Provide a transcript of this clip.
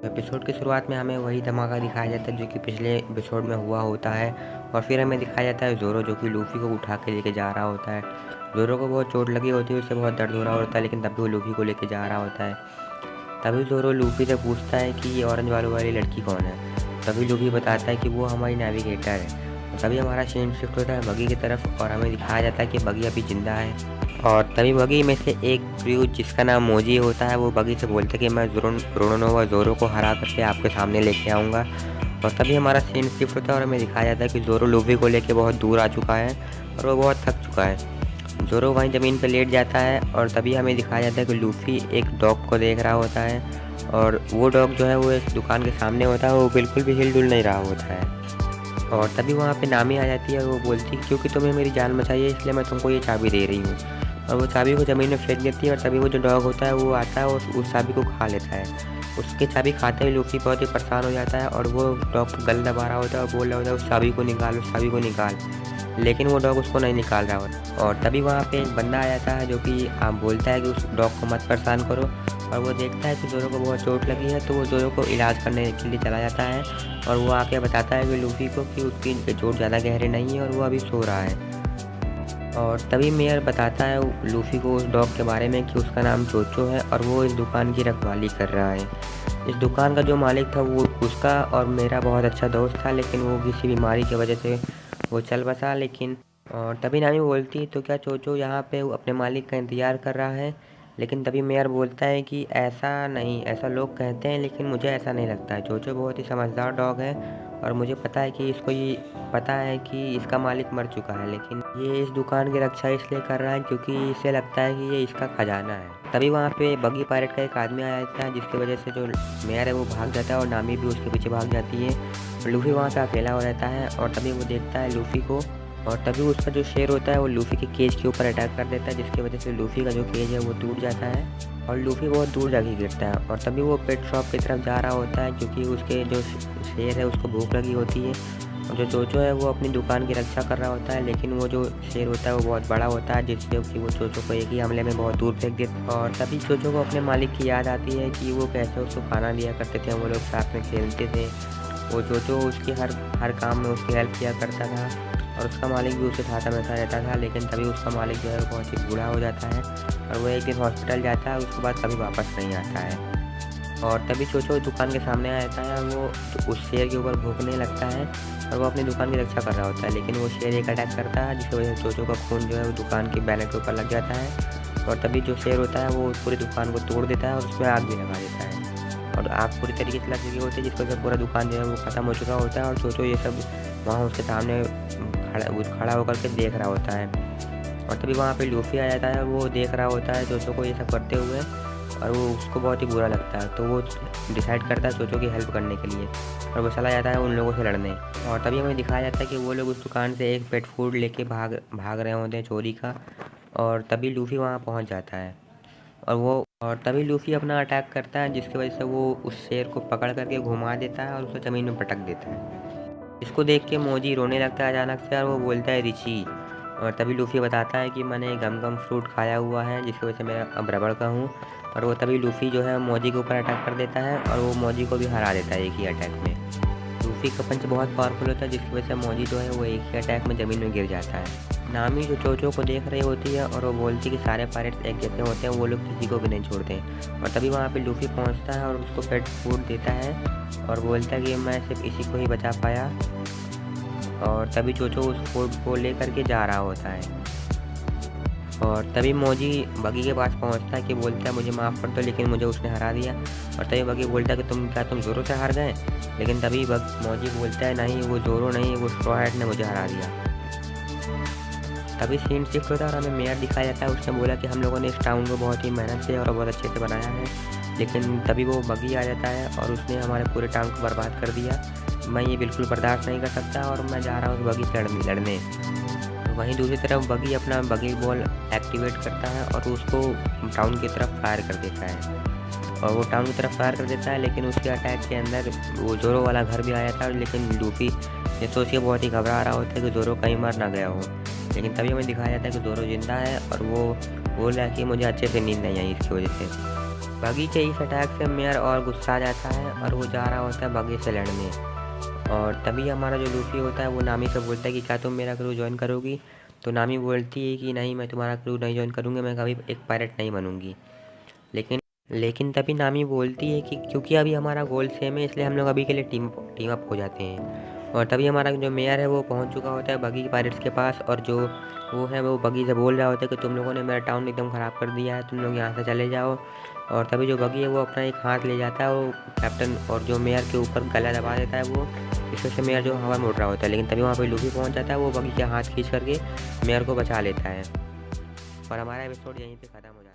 Episode की शुरुआत में हमें वही धमाका दिखाया जाता है जो कि पिछले एपिसोड में हुआ होता है। और फिर हमें दिखाया जाता है ज़ोरो जो कि लूफ़ी को उठा के लेके जा रहा होता है। ज़ोरो को बहुत चोट लगी होती है, उसे बहुत दर्द हो रहा होता है, लेकिन तब भी वो लूफ़ी को लेके जा रहा होता है। तभी ज़ोरो लूफ़ी से पूछता है कि ये ऑरेंज बालों वाली लड़की कौन है। तभी लूफ़ी बताता है कि वो हमारी नेविगेटर है। तभी हमारा सीन शिफ्ट होता है बगी की तरफ और हमें दिखाया जाता है कि बगी अभी ज़िंदा है। और तभी बगी में से एक क्रू जिसका नाम मोजी होता है वो बगी से बोलता है कि मैं रोनोनोवा ज़ोरो को हरा करके आपके सामने लेके आऊँगा। और तभी हमारा सीन शिफ्ट होता है और हमें दिखाया जाता है कि ज़ोरो लूफ़ी को लेके बहुत दूर आ चुका है और वो बहुत थक चुका है। ज़ोरो वहीं ज़मीन पर लेट जाता है और तभी हमें दिखाया जाता है कि लूफ़ी एक डॉग को देख रहा होता है। और वो डॉग जो है वो एक दुकान के सामने होता है, वो बिल्कुल भी हिल डुल नहीं रहा होता है। और तभी वहाँ पे नामी आ जाती है और वो बोलती है क्योंकि तुम्हें मेरी जान बचाई है इसलिए मैं तुमको ये चाबी दे रही हूँ। और वो चाबी को ज़मीन में फेंक देती है और तभी वो जो डॉग होता है वो आता है और उस चाबी को खा लेता है। उसकी चाबी खाते ही लूफ़ी बहुत ही परेशान हो जाता है और वो डॉग को गल दबा रहा होता है और बोल रहा होता है उस चाबी को निकाल, उस चाबी को निकाल। लेकिन वो डॉग उसको नहीं निकाल रहा होता। और तभी वहाँ पे एक बंदा आ जाता है जो कि बोलता है कि उस डॉग को मत परेशान करो। और वो देखता है कि ज़ोरो को बहुत चोट लगी है, तो वो ज़ोरो को इलाज करने के लिए चला जाता है। और वो आके बताता है कि लूफ़ी को कि उसकी चोट ज़्यादा गहरी नहीं है और वो अभी सो रहा है। और तभी मेयर बताता है लूफ़ी को उस डॉग के बारे में कि उसका नाम चोचो है और वो इस दुकान की रखवाली कर रहा है। इस दुकान का जो मालिक था वो उसका और मेरा बहुत अच्छा दोस्त था, लेकिन वो किसी बीमारी की वजह से वो चल बसा। लेकिन और तभी नानी बोलती तो क्या चोचो यहाँ पे अपने मालिक का इंतज़ार कर रहा है। लेकिन तभी मेयर बोलता है कि ऐसा नहीं, ऐसा लोग कहते हैं लेकिन मुझे ऐसा नहीं लगता है। चोचो बहुत ही समझदार डॉग है और मुझे पता है कि इसको ये पता है कि इसका मालिक मर चुका है, लेकिन ये इस दुकान की रक्षा इसलिए कर रहा है क्योंकि इसे लगता है कि ये इसका खजाना है। तभी वहाँ पे बगी पायरेट का एक आदमी आ जाता है जिसकी वजह से जो मेयर है वो भाग जाता है और नामी भी उसके पीछे भाग जाती है। लूफ़ी वहाँ पे अकेला हो जाता है और तभी वो देखता है लूफ़ी को। और तभी उसका जो शेर होता है वो लूफ़ी के केज के ऊपर अटैक कर देता है, जिसकी वजह से लूफ़ी का जो केज है वो टूट जाता है और लूफ़ी बहुत दूर जाके गिरता है। और तभी वो पेट शॉप की तरफ जा रहा होता है क्योंकि उसके जो शेर है उसको भूख लगी होती है। और जो चोचो है वो अपनी दुकान की रक्षा कर रहा होता है, लेकिन वो जो शेर होता है वो बहुत बड़ा होता है जिससे कि वो चोचो को एक ही हमले में बहुत दूर फेंक देता है। और तभी चोचो को अपने मालिक की याद आती है कि वो कैसे उसको खाना दिया करते थे, वो लोग साथ में खेलते थे। वो चोचो उसकी हर काम में उसकी हेल्प किया करता था और उसका मालिक भी उसे साथ हमेशा रहता था। लेकिन तभी उसका मालिक जो है वो बहुत ही बूढ़ा हो जाता है और वो एक दिन हॉस्पिटल जाता है, उसके बाद कभी वापस नहीं आता है। और तभी चोचो दुकान के सामने आ जाता है, वो उस शेर के ऊपर भौंकने लगता है और वो अपनी दुकान की रक्षा कर रहा होता है। लेकिन वो शेर एक अटैक करता है जिसकी वजह से चोचो का खून जो है वो दुकान के बैनर के ऊपर लग जाता है। और तभी जो शेर होता है वो पूरी दुकान को तोड़ देता है और उसमें आग भी लगा देता है। और आग पूरी तरीके से लग चुकी होती है जिसकी वजह से पूरा दुकान जो है वो ख़त्म हो चुका होता है और चोचो ये सब वहाँ उसके सामने खड़ा होकर के देख रहा होता है। और तभी वहाँ पे लूफ़ी आ जाता है और वो देख रहा होता है चोचो को ये सब करते हुए और वो उसको बहुत ही बुरा लगता है। तो वो डिसाइड करता है चोचो की हेल्प करने के लिए और वो चला जाता है उन लोगों से लड़ने। और तभी हमें दिखाया जाता है कि वो लोग उस दुकान से एक पेट फूड लेके भाग रहे होते हैं चोरी का। और तभी लूफ़ी वहाँ पहुँच जाता है और तभी लूफ़ी अपना अटैक करता है जिसकी वजह से वो उस शेर को पकड़ करके घुमा देता है और उसे ज़मीन में पटक देता है। इसको देख के मोजी रोने लगता है अचानक से और वो बोलता है रिची। और तभी लूफ़ी बताता है कि मैंने गम गम फ्रूट खाया हुआ है जिसकी वजह से मैं अब रबड़ का हूँ। और वो तभी लूफ़ी जो है मोजी के ऊपर अटैक कर देता है और वो मोजी को भी हरा देता है एक ही अटैक में। लूफ़ी का पंच बहुत पावरफुल होता है जिसकी वजह से मोजी जो है वो एक ही अटैक में ज़मीन में गिर जाता है। नामी जो चोचो को देख रही होती है और वो बोलती है कि सारे पायरेट्स एक जैसे होते हैं, वो लोग किसी को भी नहीं छोड़ते। और तभी वहाँ पे लूफ़ी पहुँचता है और उसको पेट फूड देता है और बोलता है कि मैं सिर्फ इसी को ही बचा पाया। और तभी चोचो उस फूड को लेकर के जा रहा होता है और तभी मोजी बगी के पास पहुंचता है कि बोलता है मुझे माफ़ कर दो, लेकिन मुझे उसने हरा दिया। और तभी बगी बोलता है कि तुम ज़ोरो से हार गए। लेकिन तभी मोजी बोलता है नहीं, वो ज़ोरो नहीं, वो स्ट्रॉ हैट ने मुझे हरा दिया। तभी सीन शिफ्ट होता है और हमें मेयर दिखाया जाता है। उसने बोला कि हम लोगों ने इस टाउन को बहुत ही मेहनत से और बहुत अच्छे से बनाया है, लेकिन तभी वो बगी आ जाता है और उसने हमारे पूरे टाउन को बर्बाद कर दिया। मैं ये बिल्कुल बर्दाश्त नहीं कर सकता और मैं जा रहा हूँ उस बगी से लड़ने। वहीं दूसरी तरफ बगी अपना बगी बॉल एक्टिवेट करता है और उसको टाउन की तरफ फायर कर देता है और वो टाउन की तरफ फायर कर देता है। लेकिन उसके अटैक के अंदर वो ज़ोरो वाला घर भी आया था, लेकिन लूफ़ी ये सोच के बहुत ही घबरा रहा होता है कि ज़ोरो कहीं मर ना गया हो। लेकिन तभी हमें दिखाया जाता है कि ज़ोरो ज़िंदा है और वो बोल रहा है कि मुझे अच्छे से नींद नहीं आई इसकी वजह से। बगी के इस अटैक से मेयर और गुस्सा आ जाता है और वो जा रहा होता है बगी से लड़ने। और तभी हमारा जो लूफ़ी होता है वो नामी से बोलता है कि क्या तुम मेरा क्रू जॉइन करोगी? तो नामी बोलती है कि नहीं, मैं तुम्हारा क्रू नहीं जॉइन करूँगी, मैं कभी एक पायरेट नहीं बनूँगी। लेकिन लेकिन तभी नामी बोलती है कि क्योंकि अभी हमारा गोल सेम है, इसलिए हम लोग अभी के लिए टीम अप हो जाते हैं। और तभी हमारा जो मेयर है वो पहुंच चुका होता है बगी पायरेट्स के पास, और जो वो है वो बगी से बोल रहा होता है कि तुम लोगों ने मेरा टाउन एकदम ख़राब कर दिया है, तुम लोग यहाँ से चले जाओ। और तभी जो बगी है वो अपना एक हाथ ले जाता है, वो कैप्टन और जो मेयर के ऊपर गला दबा देता है वो, इस वजह से मेयर जो हवा में उड़ रहा होता है। लेकिन तभी वहाँ पे लूफी पहुँच जाता है, वो बगी के हाथ खींच करके मेयर को बचा लेता है। और हमारा एपिसोड यहीं पे ख़त्म हो जाता है।